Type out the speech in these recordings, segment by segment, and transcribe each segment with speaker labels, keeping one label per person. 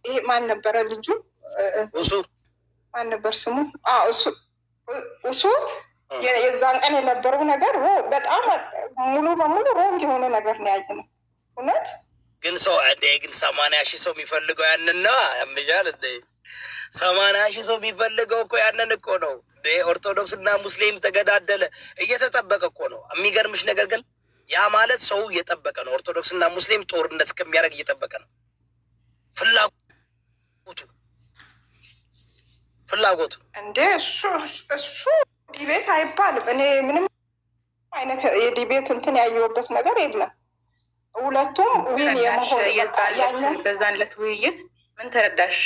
Speaker 1: ይሄ ማን ነበረ ልጁ?
Speaker 2: እሱ
Speaker 1: ማን ነበር ስሙ? እሱ የዛን ቀን የነበረው ነገር በጣም ሙሉ በሙሉ ሮንግ የሆነ ነገር ነው ያየነው። እውነት
Speaker 2: ግን ሰው ግን 80,000 ሰው የሚፈልገው ያንን ነው። ያምጃል 80,000 ሰው የሚፈልገው እኮ ያንን እኮ ነው። ኦርቶዶክስ እና ሙስሊም ተገዳደለ እየተጠበቀ እኮ ነው። የሚገርምሽ ነገር ግን ያ ማለት ሰው እየጠበቀ ነው። ኦርቶዶክስ እና ሙስሊም ጦርነት እስከሚያደርግ እየጠበቀ ነው። ፍላጎቱ እንዴ እሱ ዲቤት አይባልም። እኔ ምንም አይነት የዲቤት እንትን ያየሁበት ነገር የለም። ሁለቱም ዊን የመሆን
Speaker 3: በዛን ዕለት ውይይት ምን ተረዳሽ?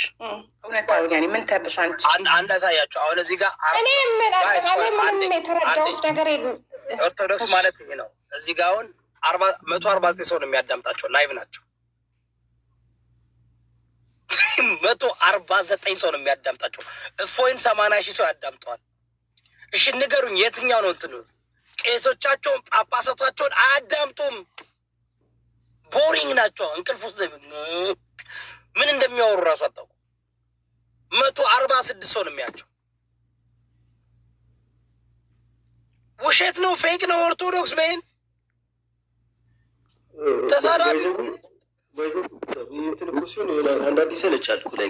Speaker 3: እውነታው ያኔ ምን ተረዳሽ አንቺ?
Speaker 2: አንድ አሳያቸው። አሁን እዚህ ጋር
Speaker 1: እኔ ምንም የተረዳሁት ነገር የለም።
Speaker 2: ኦርቶዶክስ ማለት ይሄ ነው። እዚህ ጋር አሁን 149 ሰው ነው የሚያዳምጣቸው። ላይቭ ናቸው። 149 ሰው ነው የሚያዳምጣቸው። እፎይን 80,000 ሰው ያዳምጠዋል። እሺ ንገሩኝ፣ የትኛው ነው እንትኑ? ቄሶቻቸውን ጳጳሳቶቻቸውን አያዳምጡም። ቦሪንግ ናቸው። እንቅልፍ ውስጥ ምን እንደሚያወሩ እራሱ አታውቁ። 146 ሰው ነው የሚያቸው። ውሸት ነው፣ ፌክ ነው። ኦርቶዶክስ ሜን ተሳዳቢ
Speaker 4: እንትን እኮ ሲሆን አንዳንድ ይሰለቻል እኮ ላይ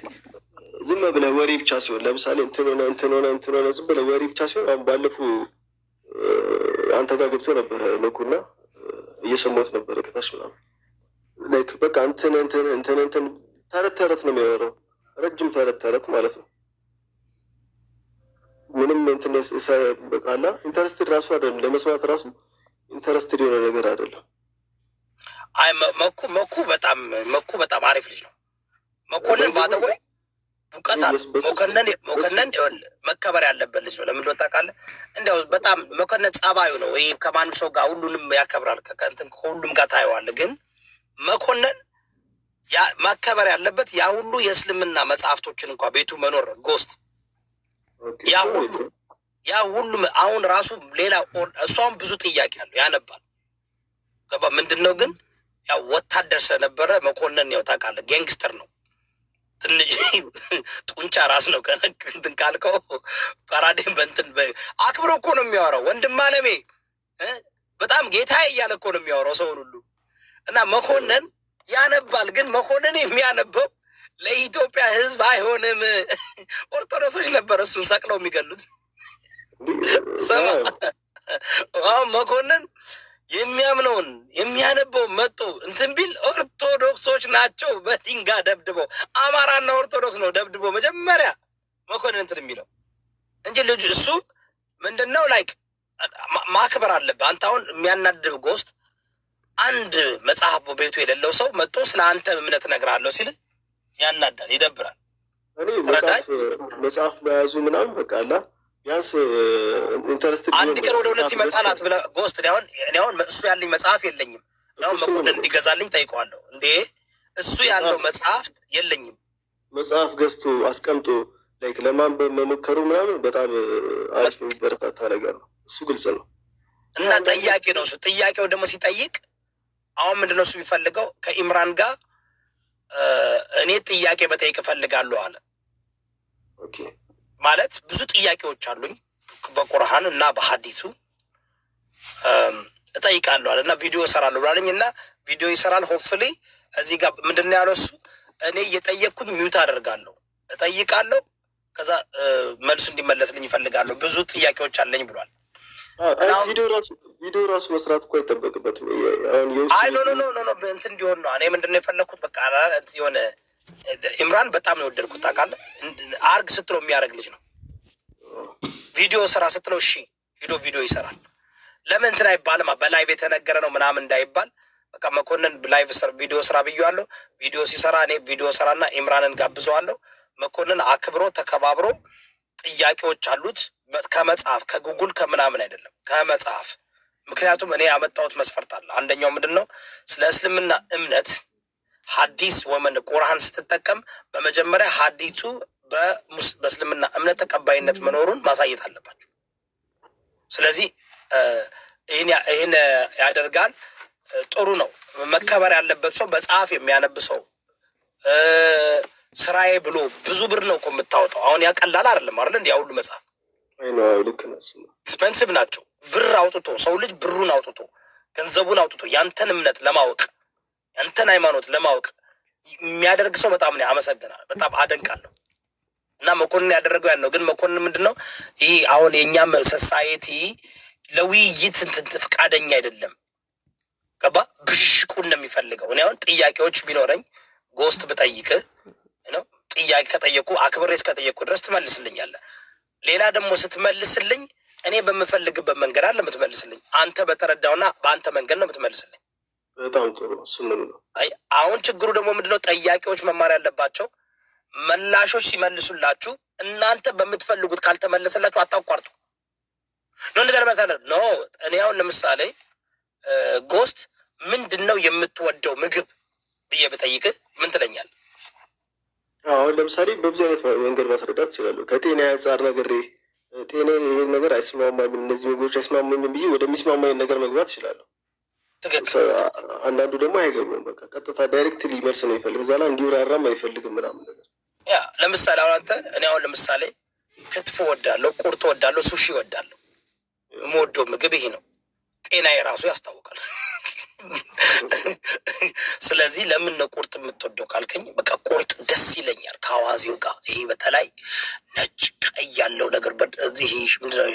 Speaker 4: ዝም ብለህ ወሬ ብቻ ሲሆን፣ ለምሳሌ እንትን ሆነ ዝም ብለህ ወሬ ብቻ ሲሆን፣ አሁን ባለፈው አንተ ጋር ገብቶ ነበረ መኩና እየሰማሁት ነበረ ከታች ምናምን ላይክ በቃ እንትን ተረት ነው የሚያወራው፣ ረጅም ተረት ማለት ነው። ምንም እንትን በቃላ ኢንተረስትድ ራሱ አይደለም፣ ለመስማት ራሱ ኢንተረስትድ የሆነ ነገር አይደለም።
Speaker 2: አይ መኩ በጣም አሪፍ ልጅ ነው። መኮንን ባደወይ እውቀት አለ። መኮንን መከበር ያለበት ልጅ ነው። ለምን ታውቃለህ? እንዲያው በጣም መኮንን ጸባዩ ነው። ይሄ ከማንም ሰው ጋር ሁሉንም ያከብራል። ከሁሉም ጋር ታየዋለህ። ግን መኮንን ማከበር ያለበት ያ ሁሉ የእስልምና መጽሐፍቶችን እንኳ ቤቱ መኖር ጎስት ያ ሁሉ አሁን ራሱ ሌላ እሷም ብዙ ጥያቄ አለው ያነባል። ገባ ምንድን ነው ግን ያው ወታደር ስለነበረ መኮንን ያው ታውቃለህ ጋንግስተር ነው። ትንሽ ጡንቻ ራስ ነው። ከእንትን ካልከው ፓራዴም በእንትን አክብሮ እኮ ነው የሚያወራው። ወንድም አለሜ በጣም ጌታዬ እያለ እኮ ነው የሚያወራው ሰውን ሁሉ እና መኮንን ያነባል። ግን መኮንን የሚያነበው ለኢትዮጵያ ሕዝብ አይሆንም። ኦርቶዶክሶች ነበር እሱን ሰቅለው የሚገሉት። ስማ አሁን መኮንን የሚያምነውን የሚያነበው መጡ እንትን ቢል ኦርቶዶክሶች ናቸው በድንጋይ ደብድበው። አማራና ኦርቶዶክስ ነው ደብድበው መጀመሪያ መኮንን እንትን የሚለው እንጂ ልጁ እሱ ምንድን ነው ላይክ ማክበር አለብህ አንተ። አሁን የሚያናድብ ጎስት አንድ መጽሐፍ ቤቱ የሌለው ሰው መጥቶ ስለ አንተ እምነት እነግርሃለሁ ሲል ያናዳል፣ ይደብራል።
Speaker 4: እኔ መጽሐፍ መያዙ ምናምን በቃ አላ ቢያንስ ኢንተረስት
Speaker 2: አንድ ቀን ወደ እውነት ይመጣላት ብለህ ጎስት እኔ አሁን እሱ ያለኝ መጽሐፍ የለኝም። አሁን መኮንን እንዲገዛልኝ ጠይቀዋለሁ። እንዴ እሱ ያለው መጽሐፍት የለኝም።
Speaker 4: መጽሐፍ ገዝቶ አስቀምጦ ላይክ ለማንበብ መሞከሩ ምናምን በጣም አሪፍ የሚበረታታ ነገር ነው። እሱ ግልጽ ነው
Speaker 2: እና ጠያቂ ነው እሱ። ጥያቄው ደግሞ ሲጠይቅ አሁን ምንድነው እሱ የሚፈልገው ከኢምራን ጋር እኔ ጥያቄ መጠየቅ እፈልጋለሁ አለ።
Speaker 4: ኦኬ
Speaker 2: ማለት ብዙ ጥያቄዎች አሉኝ በቁርአን እና በሐዲሱ እጠይቃለሁ አለ እና ቪዲዮ እሰራለሁ ብላለኝ እና ቪዲዮ ይሰራል። ሆፕፉሊ እዚህ ጋር ምንድን ነው ያለው እሱ እኔ እየጠየቅኩኝ ሚውት አደርጋለሁ፣ እጠይቃለሁ፣ ከዛ መልሱ እንዲመለስልኝ ይፈልጋለሁ። ብዙ ጥያቄዎች አለኝ ብሏል።
Speaker 4: ቪዲዮ ራሱ መስራት እኮ አይጠበቅበትም።
Speaker 2: አይ ኖ እንትን እንዲሆን ነው። እኔ ምንድን ነው የፈለግኩት በቃ የሆነ ኢምራን በጣም ነው የወደድኩት ታውቃለህ። አርግ ስትለው የሚያደርግ ልጅ ነው። ቪዲዮ ስራ ስትለው እሺ ሄዶ ቪዲዮ ይሰራል። ለምን እንትን አይባልም? በላይቭ የተነገረ ነው ምናምን እንዳይባል በቃ መኮንን ላይቭ ቪዲዮ ስራ ብዬዋለሁ። ቪዲዮ ሲሰራ እኔ ቪዲዮ ስራና ኢምራንን ጋብዘዋለሁ። መኮንን አክብሮ ተከባብሮ ጥያቄዎች አሉት ከመጽሐፍ ከጉጉል ከምናምን አይደለም ከመጽሐፍ። ምክንያቱም እኔ ያመጣሁት መስፈርት አለ። አንደኛው ምንድን ነው ስለ እስልምና እምነት ሐዲስ ወመን ቁርአን ስትጠቀም በመጀመሪያ ሐዲቱ በእስልምና እምነት ተቀባይነት መኖሩን ማሳየት አለባቸው። ስለዚህ ይህን ያደርጋል። ጥሩ ነው። መከበር ያለበት ሰው መጽሐፍ የሚያነብ ሰው ስራዬ ብሎ ብዙ ብር ነው እኮ የምታወጣው። አሁን ያቀላል አይደለም አይደል? እንዲ ሁሉ መጽሐፍ ኤክስፐንሲቭ ናቸው። ብር አውጥቶ ሰው ልጅ ብሩን አውጥቶ ገንዘቡን አውጥቶ ያንተን እምነት ለማወቅ ያንተን ሃይማኖት ለማወቅ የሚያደርግ ሰው በጣም ነው አመሰግናለሁ፣ በጣም አደንቃለሁ። እና መኮንን ያደረገው ያን ነው። ግን መኮንን ምንድነው ይህ አሁን የእኛም ሶሳይቲ ለውይይት ፍቃደኛ አይደለም። ገባ? ብሽቁን ነው የሚፈልገው። እኔ አሁን ጥያቄዎች ቢኖረኝ ጎስት ብጠይቅህ ነው ጥያቄ ከጠየቁ አክብሬ እስከጠየቁ ድረስ ትመልስልኛለህ። ሌላ ደግሞ ስትመልስልኝ እኔ በምፈልግበት መንገድ አለ የምትመልስልኝ። አንተ በተረዳውና በአንተ መንገድ ነው የምትመልስልኝ።
Speaker 4: በጣም ጥሩ። ነው።
Speaker 2: አሁን ችግሩ ደግሞ ምንድነው? ጠያቂዎች መማር ያለባቸው መላሾች ሲመልሱላችሁ እናንተ በምትፈልጉት ካልተመለሰላችሁ አታቋርጡ። ኖ እኔ አሁን ለምሳሌ ጎስት ምንድን ነው የምትወደው ምግብ ብዬ ብጠይቅህ ምን ትለኛል?
Speaker 4: አሁን ለምሳሌ በብዙ አይነት መንገድ ማስረዳት ይችላሉ። ከጤና አንጻር ነግሬ ጤና ይህን ነገር አይስማማኝም፣ እነዚህ ምግቦች አይስማማኝም ብዬ ወደሚስማማኝ ነገር መግባት ይችላለሁ። አንዳንዱ ደግሞ አይገቡም። በቃ ቀጥታ ዳይሬክትሊ መልስ ነው ይፈልግ፣ እዛ ላይ እንዲብራራም አይፈልግም ምናምን ነገር።
Speaker 2: ያ ለምሳሌ አሁን አንተ እኔ አሁን ለምሳሌ ክትፎ ወዳለሁ፣ ቁርጥ ወዳለሁ፣ ሱሺ ወዳለሁ። የምወደው ምግብ ይሄ ነው። ጤና የራሱ ያስታውቃል። ስለዚህ ለምን ነው ቁርጥ የምትወደው ካልከኝ፣ በቃ ቁርጥ ደስ ይለኛል ከአዋዜው ጋር። ይሄ በተለይ ነጭ ቀይ ያለው ነገር እዚህ ምንድነው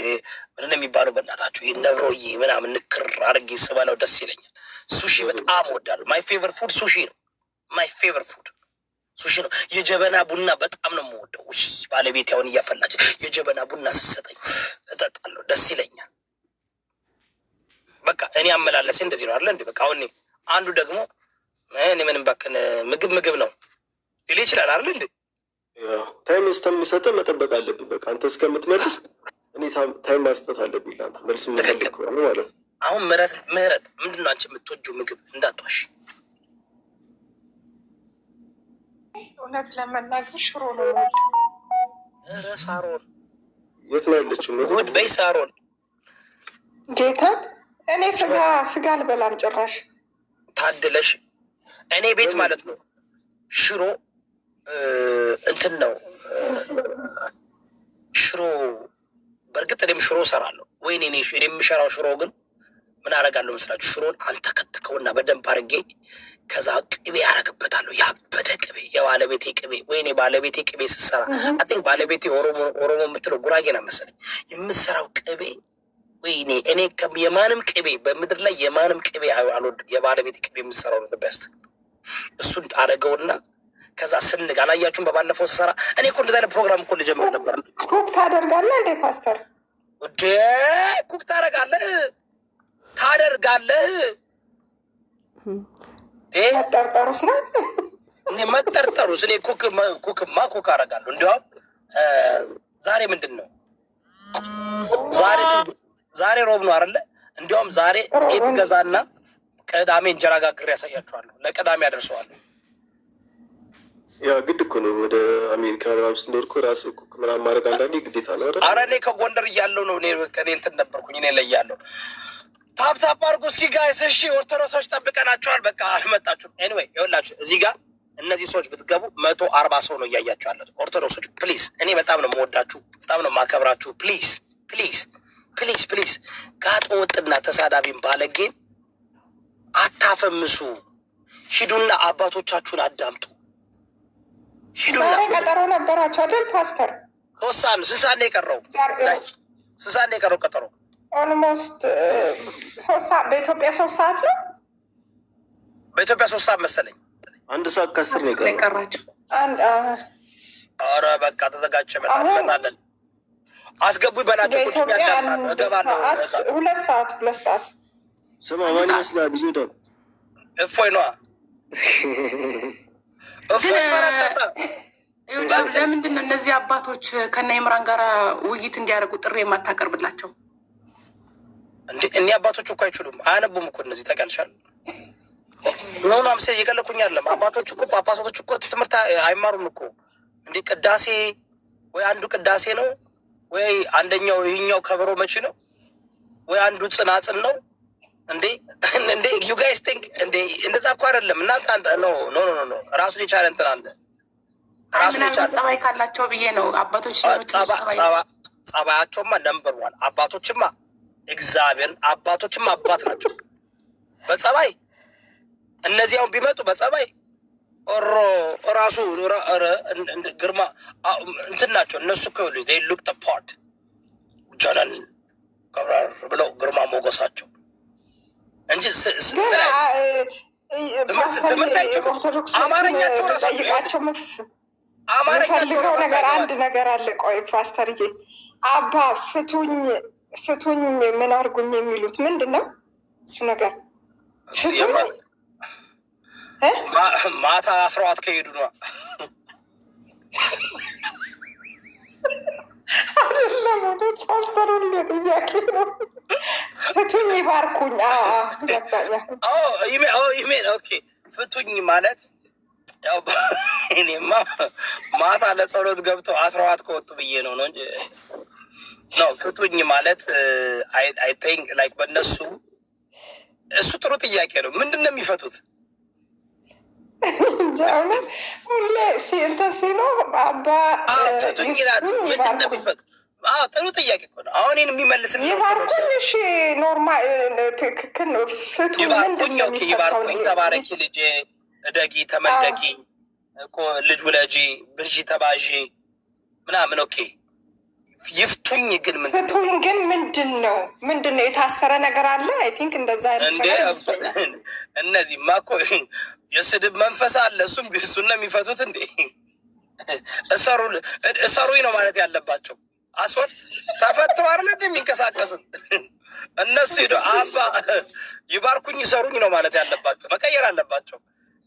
Speaker 2: የሚባለው? በእናታችሁ ይህ ነብሮዬ ምናምን ንክር አድርጌ ስበላው ደስ ይለኛል። ሱሺ በጣም ወዳለሁ። ማይ ፌቨር ፉድ ሱሺ ነው። ማይ ፌቨር ፉድ ሱሺ ነው። የጀበና ቡና በጣም ነው የምወደው። ባለቤት ያሁን እያፈላች የጀበና ቡና ስትሰጠኝ እጠጣለሁ፣ ደስ ይለኛል። በቃ እኔ አመላለሴ እንደዚህ ነው አይደል እንዴ? በቃ አሁን አንዱ ደግሞ እኔ ምንም ባክን ምግብ ነው ሊል ይችላል አይደል እንዴ?
Speaker 4: ታይም እስከሚሰጥህ መጠበቅ አለብኝ። በቃ አንተ እስከምትመልስ እኔ ታይም ማስጠት አለብኝ ለአንተ መልስ የምፈልግ ከሆነ ማለት ነው።
Speaker 2: አሁን ምህረት ምንድን ነው አንቺ የምትወጂው ምግብ? እንዳትዋሽ።
Speaker 1: እውነት ለመናገር ሽሮ ነው።
Speaker 2: ኧረ ሳሮን
Speaker 4: የት ነው ያለችው?
Speaker 2: ጉድ በይ ሳሮን።
Speaker 1: ጌታ እኔ ስጋ አልበላም ጭራሽ።
Speaker 2: ታድለሽ። እኔ ቤት ማለት ነው ሽሮ እንትን ነው ሽሮ። በእርግጥ እኔም ሽሮ እሰራለሁ። ወይኔ እኔ የምሰራው ሽሮ ግን ምን አደርጋለሁ መስላችሁ? ሽሮን አንተከትከውና በደንብ አድርጌ ከዛ ቅቤ ያደርግበታለሁ። ያበደ ቅቤ፣ የባለቤቴ ቅቤ። ወይኔ ባለቤቴ ቅቤ ስትሰራ አን ባለቤቴ ኦሮሞ የምትለው ጉራጌና መሰለኝ የምትሰራው ቅቤ። ወይኔ እኔ የማንም ቅቤ በምድር ላይ የማንም ቅቤ አልወድም። የባለቤቴ ቅቤ የምትሰራው ነው በስት። እሱን አደረገውና ከዛ ስንግ አላያችሁም? በባለፈው ስሰራ እኔ እኮ እንደዛ አይነት ፕሮግራም እኮ ልጀምር ነበር።
Speaker 1: ኩክ ታደርጋለህ እንዴ ፓስተር?
Speaker 2: ኩክ ታደርጋለህ
Speaker 1: መጠርጠሩስ ነው
Speaker 2: መጠርጠሩስ? እኔ ኩክማ አደርጋለሁ። እንዲያውም ዛሬ ምንድን ነው ዛሬ ሮብ ነው አይደለ? እንዲያውም ዛሬ ጤፍ ገዛና ቅዳሜ እንጀራ ጋግሬ ያሳያችኋለሁ። ለቅዳሜ ያደርሰዋለሁ።
Speaker 4: ያ ግድ እኮ ነው። ወደ አሜሪካ ምናምን ስንሄድ እኮ ራስህ ኩክ ምናምን ማድረግ አንዳንዴ ግዴታ ነው አይደል? ኧረ
Speaker 2: እኔ ከጎንደር እያለሁ ነው። እኔ እንትን ነበርኩኝ። እኔ ለያለሁ። ታፕታፕ አድርጉ እስኪ ጋይስ። እሺ ኦርቶዶክሶች ጠብቀናቸዋል። በቃ አልመጣችሁም። ኤኒዌይ ይኸውላችሁ እዚህ ጋር እነዚህ ሰዎች ብትገቡ 140 ሰው ነው እያያችሁ ያለት። ኦርቶዶክሶች ፕሊዝ፣ እኔ በጣም ነው የምወዳችሁ፣ በጣም ነው የማከብራችሁ። ፕሊዝ ጋጠ ወጥና ተሳዳቢን ባለጌን አታፈምሱ። ሂዱና አባቶቻችሁን አዳምጡ።
Speaker 1: ዛሬ ቀጠሮ ነበራቸው አይደል ፓስተር?
Speaker 2: 3 ሰዓት ነው። 6 ሰዓት ነው የቀረው። 6 ሰዓት ነው የቀረው ቀጠሮ።
Speaker 1: ኦልሞስት 3 ሰዓት በኢትዮጵያ 3 ሰዓት ነው።
Speaker 2: በኢትዮጵያ 3 ሰዓት መሰለኝ።
Speaker 4: 1 ሰዓት ከ10 ነው የቀራቸው።
Speaker 2: ኧረ በቃ ተዘጋጀ። መጣለን አስገቡኝ በላቸው።
Speaker 1: በኢትዮጵያ 2 ሰዓት
Speaker 4: ስማ፣ ማን ይመስላል? ልጁ ደግሞ
Speaker 2: እፎይ ነዋ።
Speaker 3: ለምንድን ነው እነዚህ አባቶች ከነ ኢምራን ጋር ውይይት እንዲያደርጉ ጥሪ የማታቀርብላቸው?
Speaker 2: እኒህ አባቶች እኮ አይችሉም፣ አያነቡም እኮ እነዚህ ታውቂያለሽ። ሆኖ አምሴ እየቀለኩኝ አለም። አባቶች እኮ ጳጳሳቶች እኮ ትምህርት አይማሩም እኮ። እንዲህ ቅዳሴ ወይ አንዱ ቅዳሴ ነው ወይ አንደኛው ይህኛው ከበሮ መቺ ነው ወይ አንዱ ጽናጽን ነው እንዴ? ዩ ጋይስ ቲንክ እንደዛ እኮ አይደለም። እናንተ ኖ ራሱን የቻለ እንትን አለ።
Speaker 3: ምናምን ጸባይ ካላቸው ብዬ ነው። አባቶች
Speaker 2: ጸባያቸውማ ነምበር ዋን አባቶችማ እግዚአብሔርን አባቶችማ አባት ናቸው በጸባይ። እነዚያውን ቢመጡ በጸባይ ራሱ ግርማ እንትን ናቸው እነሱ ሉክ ፓርት ጀነን ብለው ግርማ ሞገሳቸው እንጂ
Speaker 1: አማርኛቸው የምፈልገው ነገር አንድ ነገር አለ። ቆይ ፓስተርዬ አባ ፍቱኝ ምን አድርጉኝ የሚሉት ምንድን ነው? እሱ ነገር ፍቱኝ
Speaker 2: ማታ አስረዋት ከሄዱ ነው
Speaker 1: አይደለም? ፓስተሩ ጥያቄ ነው። ፍቱኝ ይባርኩኝ።
Speaker 2: ፍቱኝ ማለት ያው እኔማ ማታ ለጸሎት ገብተው አስረዋት ከወጡ ብዬ ነው እንጂ ነው። ፍቱኝ ማለት አይ ቲንክ ላይክ በእነሱ እሱ ጥሩ ጥያቄ ነው። ምንድን ነው የሚፈቱት?
Speaker 1: ሁሌ እንትን ሲሉ አባ
Speaker 2: ፍቱኝ ይላሉ። ምንድን ነው የሚፈቱት? ጥሩ ጥያቄ እኮ ነው። አሁን የሚመልስ
Speaker 1: ይባርኩኝ። እሺ ኖርማል ትክክል ነው። ፍቱኝ
Speaker 2: ይባርኩኝ። ይባርኩኝ። ተባረኪ ልጄ፣ እደጊ፣ ተመደጊ እኮ ልጅ ውለጂ፣ ብዢ፣ ተባዢ ምናምን። ኦኬ ይፍቱኝ ግን
Speaker 1: ፍቱኝ ግን ምንድን ነው? የታሰረ ነገር አለ? አይ ቲንክ እንደዛ አይነት ነገር ይመስለኛል።
Speaker 2: እነዚህማ እኮ የስድብ መንፈስ አለ። እሱን ነው የሚፈቱት እንዴ? እሰሩኝ ነው ማለት ያለባቸው። አስወር ተፈተው አይደል የሚንቀሳቀሱት እነሱ ሄዶ አባ ይባርኩኝ ይሰሩኝ ነው ማለት ያለባቸው። መቀየር አለባቸው።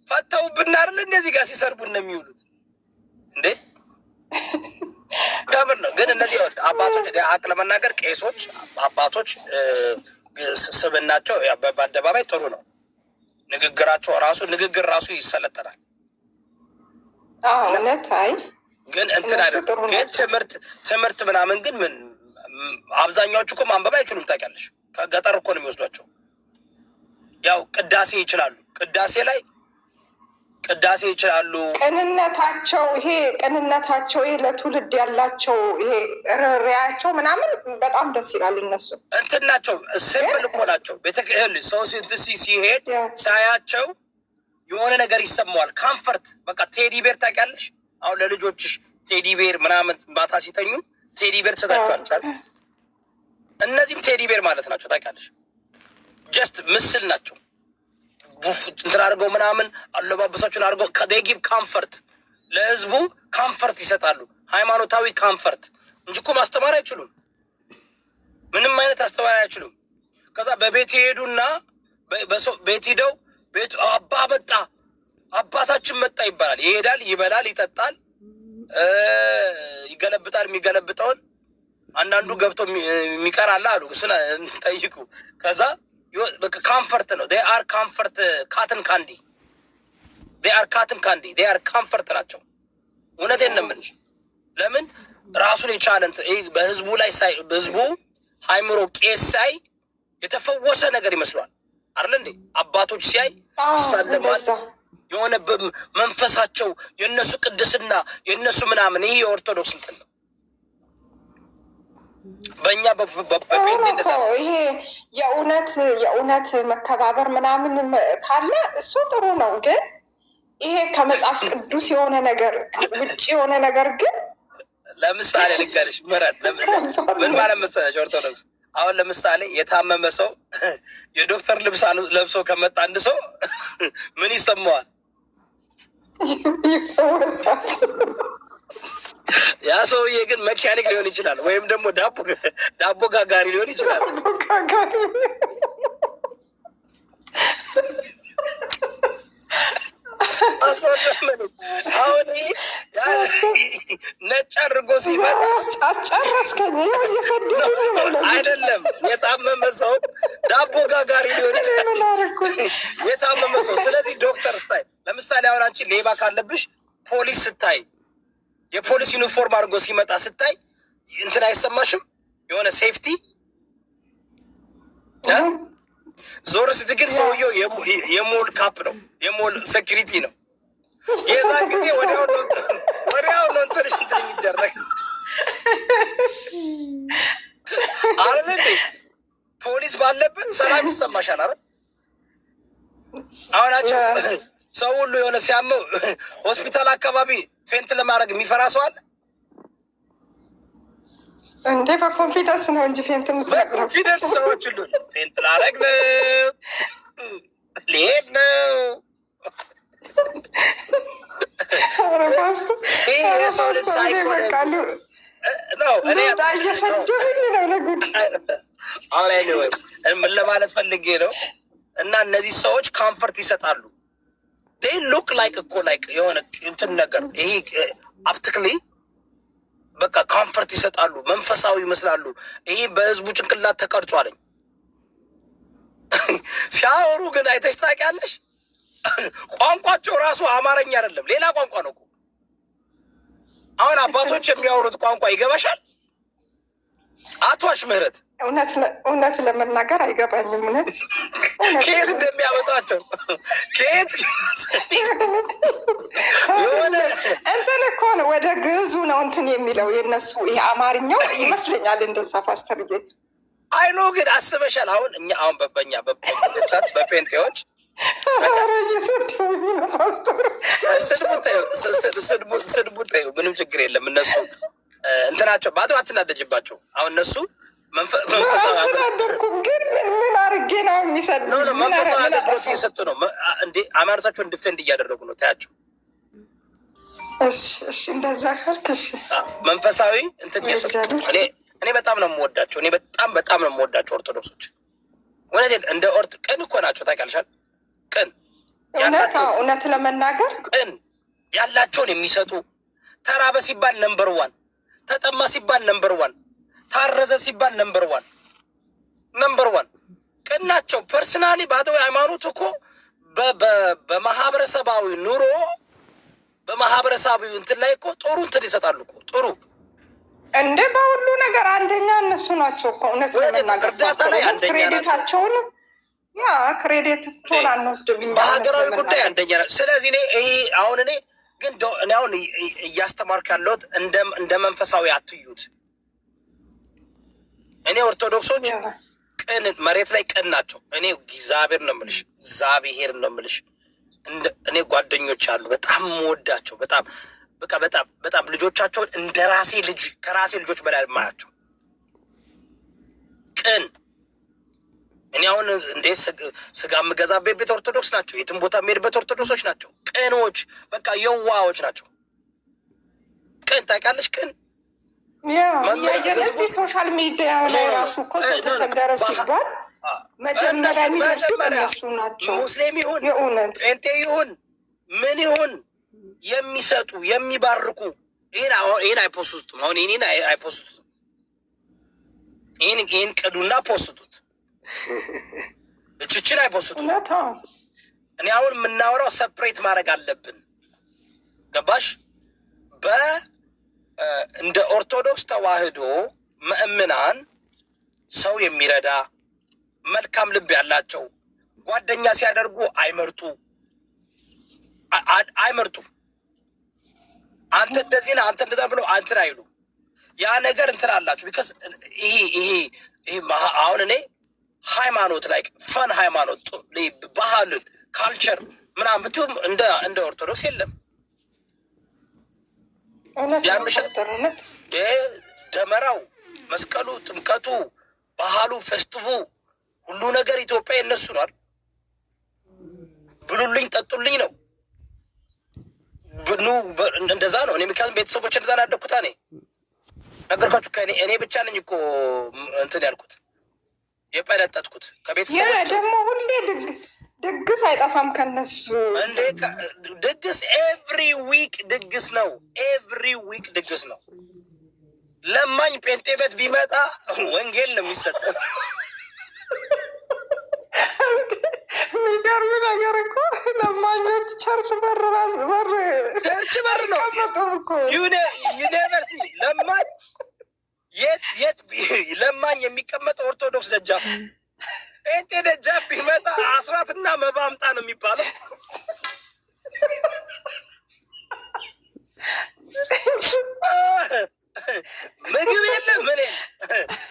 Speaker 2: ፈተው ብናርል እንደዚህ ጋር ሲሰርቡን ነው የሚውሉት እንዴ? ከምር ነው። ግን እነዚህ አባቶች አቅ ለመናገር ቄሶች አባቶች ስብናቸው በአደባባይ ጥሩ ነው። ንግግራቸው ንግግር ራሱ ይሰለጠናል።
Speaker 1: እውነት አይ
Speaker 2: ግን እንትን አይደለም። ግን ትምህርት ምናምን ግን ምን አብዛኛዎቹ እኮ ማንበብ አይችሉም ታውቂያለሽ። ከገጠር እኮ ነው የሚወስዷቸው። ያው ቅዳሴ ይችላሉ። ቅዳሴ ይችላሉ። ቅንነታቸው ይሄ ለትውልድ ያላቸው ይሄ ርሪያቸው ምናምን በጣም ደስ ይላል። እነሱ እንትን ናቸው። ሲምፕል እኮ ናቸው። ሰው ሲሄድ ሳያቸው የሆነ ነገር ይሰማዋል። ካምፈርት በቃ ቴዲ ቤር ታውቂያለሽ። አሁን ለልጆችሽ ቴዲ ቤር ምናምን ማታ ሲተኙ ቴዲ ቤር ትሰጣቸዋል። እነዚህም ቴዲ ቤር ማለት ናቸው ታውቂያለሽ። ጀስት ምስል ናቸው። እንትን አድርገው ምናምን አለባበሳቸውን አድርገው ከዴጊቭ ካምፈርት ለህዝቡ ካምፈርት ይሰጣሉ። ሃይማኖታዊ ካምፈርት እንጂ እኮ ማስተማር አይችሉም። ምንም አይነት አስተማሪ አይችሉም። ከዛ በቤት ይሄዱና ቤት ሂደው ቤቱ አባ መጣ አባታችን መጣ ይባላል። ይሄዳል፣ ይበላል፣ ይጠጣል፣ ይገለብጣል። የሚገለብጠውን አንዳንዱ ገብቶ የሚቀራላ አሉ። እሱን ጠይቁ። ከዛ ካምፈርት ነው። አር ካምፈርት ካትን ካንዲ አር ካትን ካንዲ አር ካምፈርት ናቸው። እውነቴን ነው የምልሽ። ለምን ራሱን የቻለ በህዝቡ ላይ በህዝቡ ሃይምሮ ቄስ ሳይ የተፈወሰ ነገር ይመስሏል አይደል እንዴ? አባቶች ሲያይ ይሳለማል። የሆነ መንፈሳቸው የእነሱ ቅድስና የእነሱ ምናምን ይሄ የኦርቶዶክስ እንትን ነው። በእኛ
Speaker 1: ይሄ የእውነት መከባበር ምናምን ካለ እሱ ጥሩ ነው። ግን ይሄ ከመጽሐፍ ቅዱስ የሆነ ነገር ውጭ የሆነ ነገር ግን
Speaker 2: ለምሳሌ ልንገርሽ፣ ምን ማለት መሰለሽ ኦርቶዶክስ አሁን ለምሳሌ የታመመ ሰው የዶክተር ልብስ ለብሶ ከመጣ አንድ ሰው ምን ይሰማዋል? ያ ሰውዬ ግን መካኒክ ሊሆን ይችላል፣ ወይም ደግሞ ዳቦ ጋጋሪ ሊሆን ይችላል። አሁን ነጭ አድርጎ ሲመጣ
Speaker 1: አስጨረስከኝ። እየሰደዱኝ ነው።
Speaker 2: አይደለም የታመመ ሰው ዳቦ ጋጋሪ ሊሆን ይችላል፣ የታመመ ሰው። ስለዚህ ዶክተር ስታይ ለምሳሌ አሁን አንቺ ሌባ ካለብሽ ፖሊስ ስታይ የፖሊስ ዩኒፎርም አድርጎ ሲመጣ ስታይ እንትን አይሰማሽም? የሆነ ሴፍቲ ዞር ስትግል ሰውየው የሞል ካፕ ነው፣ የሞል ሴኪሪቲ ነው። የዛን ጊዜ ወዲያው ይሰማሻል አይደል? አሁናቸው ሰው ሁሉ የሆነ ሲያመው ሆስፒታል አካባቢ ፌንት ለማድረግ የሚፈራ ሰው አለ
Speaker 1: እንዴ? በኮንፊደንስ ነው እንጂ ፌንት የምትነግረው።
Speaker 2: ኮንፊደንስ ሰዎች ሁሉ ፌንት ላረግ ነው ሊሄድ ነው። ሰው ልጅ ሳይኮ ነው እኔ
Speaker 1: እየሰደብኝ ነው ለጉድ።
Speaker 2: ምን ለማለት ፈልጌ ነው? እና እነዚህ ሰዎች ካምፈርት ይሰጣሉ። ዴይ ሉክ ላይክ እኮ ላይክ የሆነ እንትን ነገር ይሄ አፕትክሊ በቃ ካምፈርት ይሰጣሉ፣ መንፈሳዊ ይመስላሉ። ይሄ በህዝቡ ጭንቅላት ተቀርጾ አለኝ። ሲያወሩ ግን አይተሽ ታውቂያለሽ? ቋንቋቸው ራሱ አማርኛ አይደለም፣ ሌላ ቋንቋ ነው እኮ። አሁን አባቶች የሚያወሩት ቋንቋ ይገባሻል? አቷሽ ምህረት
Speaker 1: እውነት ለመናገር አይገባኝም። እውነት
Speaker 2: ከየት እንደሚያመጣቸው ከየት የሆነ
Speaker 1: እንትን እኮ ነው ወደ ግዕዙ ነው እንትን የሚለው የነሱ ይሄ አማርኛው ይመስለኛል እንደዛ። ፓስተርዬ
Speaker 2: አይኖ ግን አስበሻል? አሁን እኛ አሁን በኛ በፕሮቴስታንት በፔንቴዎች ስድቡ ታዩ ምንም ችግር የለም። እነሱ እንትናቸው ባዶ አትናደጅባቸው። አሁን እነሱ
Speaker 1: መንፈሳዊአደርኩም ግን ምን አርጌ ነው የሚሰድ
Speaker 2: መንፈሳዊ አገልግሎት እየሰጡ ነው እንዴ? ሃይማኖታቸውን ዲፌንድ እያደረጉ ነው። ታያቸው።
Speaker 1: እሺ እንደዛ ካልክሽ
Speaker 2: መንፈሳዊ እንትን እየሰጡ እኔ በጣም ነው የምወዳቸው። እኔ በጣም ነው የምወዳቸው ኦርቶዶክሶች። እውነቴን እንደ ቅን እኮ ናቸው። ታውቂያለሽ? ቅን
Speaker 1: እውነት ለመናገር
Speaker 2: ቅን ያላቸውን የሚሰጡ ተራበ ሲባል ነምበር ዋን፣ ተጠማ ሲባል ነምበር ዋን፣ ታረዘ ሲባል ነምበር ዋን ቅን ናቸው። ፐርሰናሊ ባዶ ሃይማኖት እኮ በማህበረሰባዊ ኑሮ በማህበረሰባዊ እንትን ላይ እኮ ጥሩ እንትን ይሰጣሉ እኮ ጥሩ
Speaker 1: እንደ በሁሉ ነገር አንደኛ እነሱ ናቸው እኮ። እውነት ለመናገር ክሬዲታቸውን ክሬዲታቸውን አንወስድብኝ
Speaker 2: በሀገራዊ ጉዳይ አንደኛ ነው። ስለዚህ እኔ አሁን እኔ ግን እኔ አሁን እያስተማርኩ ያለሁት እንደ መንፈሳዊ አትዩት። እኔ ኦርቶዶክሶች ቅን መሬት ላይ ቅን ናቸው። እኔ እግዚአብሔር ነው የምልሽ እኔ ጓደኞች አሉ በጣም የምወዳቸው በጣም ልጆቻቸውን እንደ ራሴ ልጅ ከራሴ ልጆች በላይ ማያቸው ቅን። እኔ አሁን እንዴት ስጋ የምገዛበት ቤት ኦርቶዶክስ ናቸው። የትም ቦታ የምሄድበት ኦርቶዶክሶች ናቸው። ቅኖች በቃ የዋዎች ናቸው። ቅን ታውቂያለሽ? ቅን
Speaker 1: እዚህ ሶሻል ሚዲያ ላይ ራሱ እኮ ሰው ተቸገረ ሲባል መጀመሪያ የሚደርሱት እነሱ ናቸው።
Speaker 2: ሙስሊም ይሁን
Speaker 1: የእውነት
Speaker 2: ጴንጤ ይሁን ምን ይሁን የሚሰጡ የሚባርኩ። ይህን አይፖስቱትም። አሁን ይህን አይፖስቱትም። ይህን ቅዱና ፖስቱት፣ እችችን አይፖስቱትም። እኔ አሁን የምናወራው ሰፕሬት ማድረግ አለብን። ገባሽ? እንደ ኦርቶዶክስ ተዋህዶ ምእምናን ሰው የሚረዳ መልካም ልብ ያላቸው ጓደኛ ሲያደርጉ አይመርጡ። አንተ እንደዚህ ነህ አንተ እንደዛ ብለው አንተን አይሉ። ያ ነገር እንትን አላችሁ። ቢካዝ ይሄ አሁን እኔ ሃይማኖት ላይ ፈን ሃይማኖት ባህልን ካልቸር ምናምን ብትይውም እንደ ኦርቶዶክስ የለም። ደመራው፣ መስቀሉ፣ ጥምቀቱ፣ ባህሉ፣ ፌስቲቭ ሁሉ ነገር ኢትዮጵያ የነሱ ነው። ብሉልኝ ጠጡልኝ ነው። እንደዛ ነው። እኔ ምክንያቱም ቤተሰቦች እንደዛ ናደኩታ። እኔ ነገርኳችሁ። እኔ ብቻ ነኝ እኮ እንትን ያልኩት የጠለጠጥኩት ከቤተሰቦች።
Speaker 1: ደግሞ ሁሌ ድግስ አይጠፋም ከነሱ
Speaker 2: እንዴ! ድግስ ኤቭሪ ዊክ ድግስ ነው። ኤቭሪ ዊክ ድግስ ነው። ለማኝ ጴንጤ ቤት ቢመጣ ወንጌል ነው የሚሰጠው።
Speaker 1: የሚገርም ነገር እኮ ለማኞች ቸርች በር ነው
Speaker 2: እኮ ዩኒቨርሲቲ ለማኝ የት ለማኝ የሚቀመጠው ኦርቶዶክስ ደጃፍ። ጴንጤ ደጃፍ ቢመጣ አስራትና መባ አምጣ ነው የሚባለው። ምግብ የለም ምን።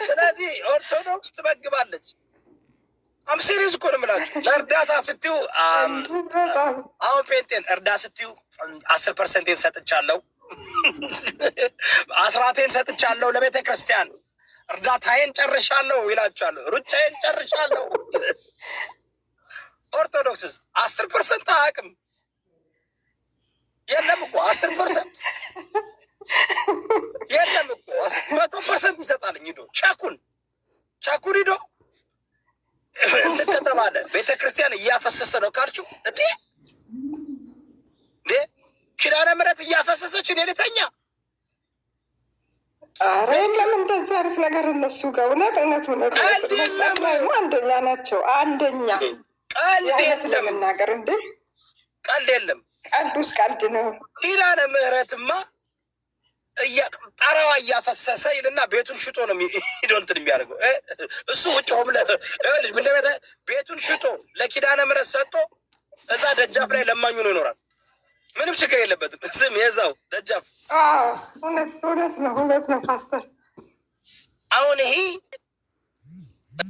Speaker 2: ስለዚህ ኦርቶዶክስ ትመግባለች። አምሴሪየስ እርዳታ ስትዩ አሁን ፔንቴን እርዳ ስትዩ 10% ሰጥቻለሁ፣ 10% ሰጥቻለሁ ለቤተ ክርስቲያን እርዳታዬን ጨርሻለሁ ይላችኋል። ሩጫዬን ጨርሻለሁ። ኦርቶዶክስስ 10% አያውቅም። የለም እኮ 10% የለም እኮ 100% ይሰጣልኝ። ሂዶ ቻኩን ሂዶ ከተባለ ቤተ ክርስቲያን እያፈሰሰ ነው ካልችሁ እንዴ ኪዳነ ምሕረት እያፈሰሰች እኔ ልተኛ?
Speaker 1: ኧረ የለም እንደዚህ አይነት ነገር እነሱ ጋር እውነት ላይማ አንደኛ ናቸው። አንደኛ ቀልድ ለመናገር እንዴ
Speaker 2: ቀልድ የለም።
Speaker 1: ቀልዱስ ቀልድ ነው።
Speaker 2: ኪዳነ ምሕረትማ ጣራዋ እያፈሰሰ ይልና ቤቱን ሽጦ ነው ሂዶ እንትን የሚያደርገው እሱ ውጭ ሆምለ ልጅ ምንደ ቤቱን ሽጦ ለኪዳነ ምሕረት ሰጥቶ እዛ ደጃፍ ላይ ለማኙ ነው ይኖራል። ምንም ችግር የለበትም። ስም የዛው ደጃፍ።
Speaker 1: እውነት ነው ፓስተር።
Speaker 2: አሁን ይሄ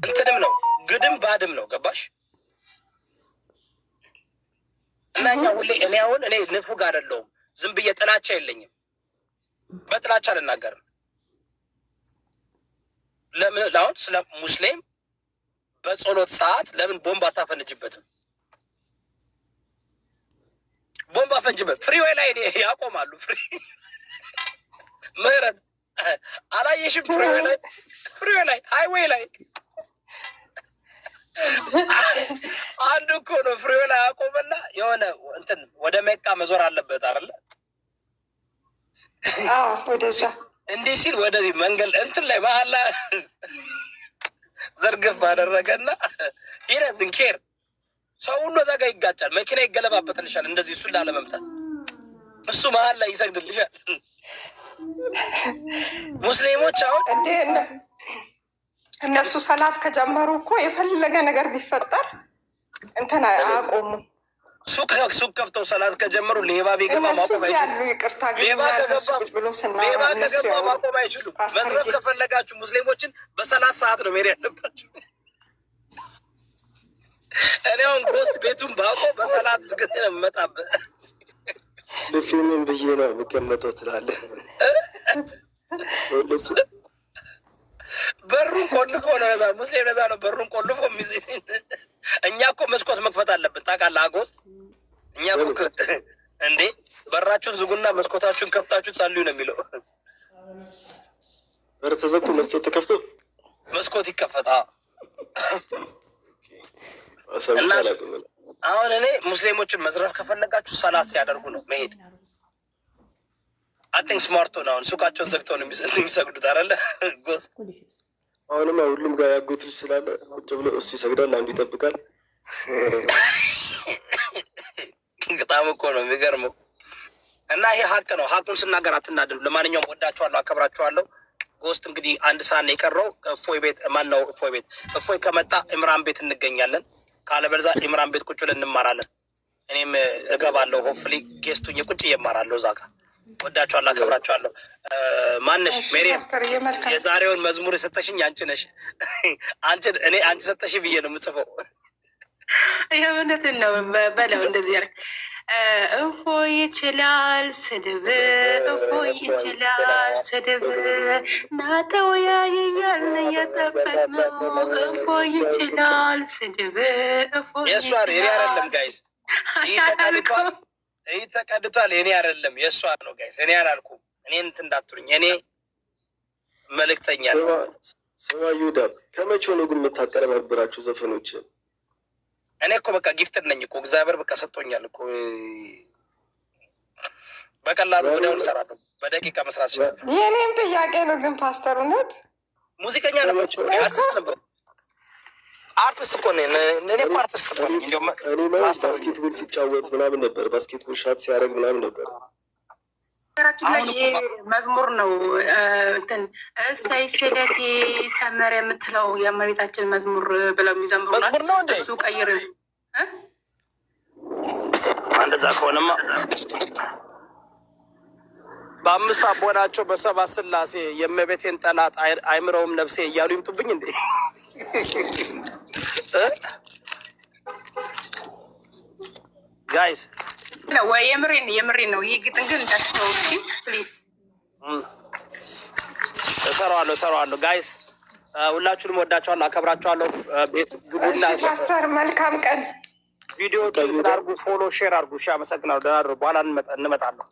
Speaker 2: እንትንም ነው ግድም ባድም ነው ገባሽ? እና እኛ ሁሌ እኔ ንፉግ አይደለሁም። ዝም ብዬ ጥላቻ የለኝም። በጥላቻ አልናገርም። ለምን አሁን ስለ ሙስሊም በጸሎት ሰዓት ለምን ቦምብ አታፈንጅበትም? ቦምብ አፈንጅበት ፍሪዌይ ላይ ያቆማሉ። ምህረት አላየሽም? ፍሪዌይ ላይ ሃይዌይ ላይ አንዱ እኮ ነው ፍሪዌይ ላይ ያቆመና የሆነ እንትን ወደ መቃ መዞር አለበት አይደለ?
Speaker 1: ወደዛ
Speaker 2: እንዲህ ሲል ወደዚህ መንገድ እንትን ላይ መሀል ዘርግፍ አደረገና ይረዝን ኬር ሰው ሁሉ እዛ ጋር ይጋጫል። መኪና ይገለባበትልሻል። እንደዚህ እሱን ላለመምታት እሱ መሀል ላይ ይሰግድልሻል። ሙስሊሞች አሁን
Speaker 1: እንዴ እነሱ ሰላት ከጀመሩ እኮ የፈለገ ነገር ቢፈጠር እንትን አያቆሙም።
Speaker 2: ሱቅ ከፍተው ሰላት ከጀመሩ ሌባ ቢገባ ማቆም ማቆም አይችሉም። መስራት ከፈለጋችሁ ሙስሊሞችን በሰላት ሰዓት ነው መሄድ ያለባችሁ። እኔ አሁን ጎስት ቤቱን ባቆ በሰላት ዝግት ነው የምመጣበት።
Speaker 4: ልፊምን ብዬ ነው የሚቀመጠው ትላለህ።
Speaker 2: በሩን ቆልፎ ነው ዛ ሙስሊም ነዛ ነው በሩን ቆልፎ እኛ እኮ መስኮት መክፈት አለብን ታውቃለህ። አጎስት እኛ እኮ እንዴ በራችሁን ዝጉና መስኮታችሁን ከፍታችሁ ጸልዩ ነው የሚለው።
Speaker 4: በር ተዘግቶ መስኮት ተከፍቶ
Speaker 2: መስኮት ይከፈታ። እና አሁን እኔ ሙስሊሞችን መዝረፍ ከፈለጋችሁ ሰላት ሲያደርጉ ነው መሄድ። አቲንክ ስማርቶ ነው። አሁን ሱቃቸውን ዘግተው ነው የሚሰግዱት አይደለ? ጎስት
Speaker 4: አሁንማ ሁሉም ጋር ያጎት ልጅ ስላለ ቁጭ ብሎ እሱ ይሰግዳል፣ አንዱ ይጠብቃል። በጣም እኮ ነው የሚገርመው። እና ይሄ ሀቅ ነው። ሀቁን ስናገር አትናደዱ። ለማንኛውም ወዳችኋለሁ፣ አከብራችኋለሁ። ጎስት እንግዲህ አንድ ሰዓት ነው የቀረው። እፎይ ቤት ማነው? እፎይ ቤት እፎይ ከመጣ ኢምራን ቤት እንገኛለን። ካለበለዚያ ኢምራን ቤት ቁጭ ብለን እንማራለን። እኔም እገባለሁ። ሆፍሊ ጌስቱኝ ቁጭ እየማራለሁ እዛ ጋር። ወዳችኋለሁ፣ አከብራችኋለሁ። ማነሽ ሜሪያም? የዛሬውን መዝሙር የሰጠሽኝ አንቺ ነሽ። አንቺ ሰጠሽ ብዬ ነው የምጽፈው።
Speaker 3: የእውነትን ነው በለው እንደዚህ ያለ እፎይ ይችላል ስድብ፣ እፎይ ይችላል ስድብ፣ ናተወያየያልን እየጠበቅነው እፎይ ይችላል ስድብ።
Speaker 2: የእሷ ነው የኔ አይደለም ጋይስ። ይህ ተቀድቷል የኔ አይደለም የእሷ ነው ጋይስ። እኔ አላልኩም። እኔ እንትን እንዳትሉኝ። እኔ መልእክተኛ ነው።
Speaker 4: ስማ ይሁዳ፣ ከመቼ ነው ግን የምታቀረባብራችሁ ዘፈኖች?
Speaker 2: እኔ እኮ በቃ ጊፍትድ ነኝ እኮ እግዚአብሔር በቃ ሰጥቶኛል እኮ። በቀላሉ ወዲያውኑ እሰራለሁ። በደቂቃ መስራት ይችላል።
Speaker 1: የእኔም ጥያቄ ነው ግን ፓስተር እውነት
Speaker 2: ሙዚቀኛ ነበር? አርቲስት ነበር? አርቲስት እኮ ነኝ እኔ እኮ አርቲስት እኮ ነኝ።
Speaker 4: እኔ ባስኬትቦል ሲጫወት ምናምን ነበር፣ ባስኬትቦል ሻት ሲያደርግ ምናምን ነበር።
Speaker 3: ነገራችን ላይ ይሄ መዝሙር ነው እንትን እሰይ ስለቴ ሰመረ የምትለው የእመቤታችን መዝሙር ብለው የሚዘምሩ
Speaker 2: ነው።
Speaker 3: እሱ ቀይር
Speaker 2: እንደዛ ከሆነማ በአምስት አቦናቸው በሰባት ስላሴ የእመቤቴን ጠላት አይምረውም ነፍሴ እያሉ ይምጡብኝ እንዴ? ጋይስ
Speaker 3: ወይ የምሬን ነው። ይሄ ግጥም ግን እንዳትተው ፕሊዝ።
Speaker 2: እሰራዋለሁ ጋይስ። ሁላችሁንም ወዳችኋለሁ፣ አከብራችኋለሁ። ቤት ግቡና
Speaker 1: ፓስተር መልካም ቀን።
Speaker 2: ቪዲዮዎችን አድርጉ፣ ፎሎ ሼር አድርጉ። እሺ፣ አመሰግናለሁ። ደህና በኋላ እንመጣለሁ።